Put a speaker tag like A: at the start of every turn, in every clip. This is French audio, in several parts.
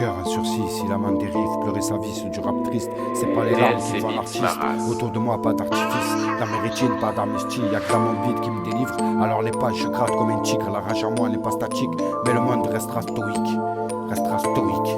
A: cœur en sursis, si l'amant dérive, pleurer sa vie sur du rap triste. C'est pas les larmes qui font l'artiste. Autour de moi, pas d'artifice. Dans mes rétines, pas d'amnistie. Y'a que dans mon bide qui me délivre. Alors les pages, je gratte comme un tigre. La rage en moi n'est pas statique. Mais le monde restera stoïque. Restera stoïque.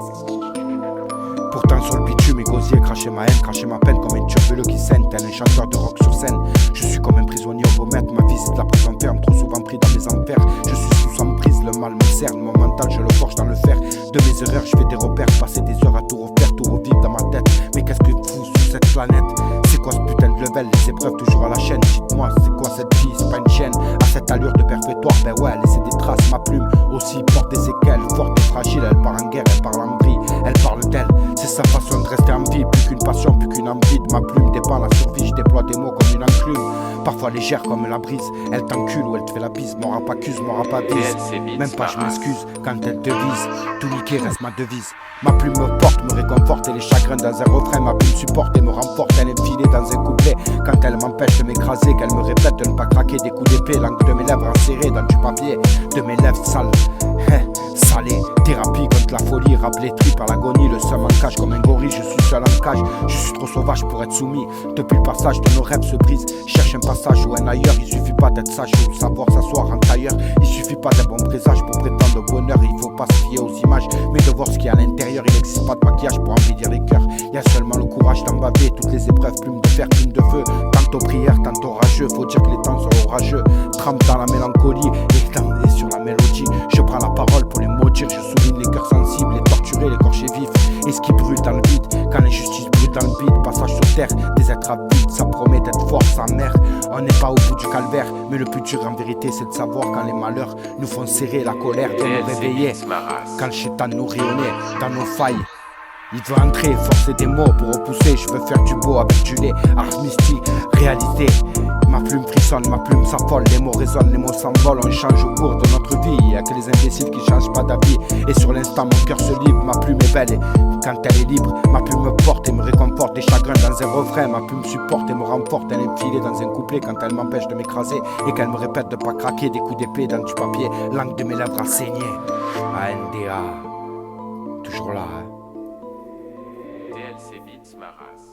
A: Pourtant sur le bitume, mes gosiers crachaient ma haine, crachaient ma peine comme un turbuleux qui saigne, tel un chanteur de rock sur scène. Je suis comme un prisonnier au beau maître, ma vie c'est de la prison ferme, trop souvent pris dans mes enfers. Je suis sous emprise, le mal me cerne, mon mental je le forge dans le fer. De mes erreurs je fais des repères, passer des heures à tout refaire, tout revivre dans ma tête. Mais qu'est-ce que fou sur cette planète? C'est quoi ce putain de level, les épreuves toujours à la chaîne? Dites-moi c'est quoi cette vie, c'est pas une chaîne. À cette allure de perpétoire, ben ouais, laisser des traces, ma plume aussi porte des séquelles. Forte et fragile, elle part en guerre, elle parle en vrille, elle parle d'elle. C'est sa façon de rester en vie, plus qu'une passion, plus qu'une envie. De ma plume dépend la survie, je déploie des mots comme une enclume. Parfois légère comme la brise, elle t'encule ou elle te fait la bise. Mon rap accuse, mon rap avise. Même pas je m'excuse quand elle te vise. Tout niquer reste ma devise. Ma plume me porte, me réconforte et les chagrins dans un refrain. Ma plume supporte et me remporte, elle est filée dans un couplet. Quand elle m'empêche de m'écraser, qu'elle me répète de ne pas craquer. Des coups d'épée, l'angle de mes lèvres enserrées dans du papier. De mes lèvres sales, salé, thérapie contre la folie, rappeler tripes à l'agonie, le seum en cage comme un gorille, je suis seul en cage, je suis trop sauvage pour être soumis. Depuis le passage de nos rêves se brise, cherche un passage ou un ailleurs, il suffit pas d'être sage ou savoir s'asseoir en tailleur, il suffit pas d'un bon présage pour prétendre au bonheur, il faut pas se fier aux images, mais de voir ce qu'il y a à l'intérieur, il n'existe pas de maquillage pour embellir les cœurs, il y a seulement le courage d'en baver, toutes les épreuves, plume de fer, plume de feu, tantôt prière, tantôt rageux, faut dire que les temps sont orageux, trempe dans la mélancolie, et sur la mélodie, je prends la parole pour les maudire, je souligne les cœurs sensibles, les torturés, les corchés vifs, et ce qui brûle dans le vide, quand l'injustice brûle dans le vide, passage sur terre, des êtres avides, ça promet d'être fort, sa mère, on n'est pas au bout du calvaire, mais le plus dur en vérité c'est de savoir quand les malheurs nous font serrer, la colère doit nous réveiller, quand le chétan nous rayonnait dans nos failles. Il veut entrer, forcer des mots pour repousser. Je veux faire du beau avec du lait, art mystique, réalité. Ma plume frissonne, ma plume s'affole. Les mots résonnent, les mots s'envolent. On change au cours de notre vie. Y'a que les imbéciles qui changent pas d'avis. Et sur l'instant mon cœur se livre. Ma plume est belle et quand elle est libre, ma plume me porte et me réconforte. Des chagrins dans un refrain. Ma plume supporte et me remporte. Elle est filée dans un couplet quand elle m'empêche de m'écraser. Et qu'elle me répète de pas craquer. Des coups d'épée dans du papier. L'angle de mes lèvres a saigné. ANDA, toujours là, hein.
B: DLC Beats, ma race.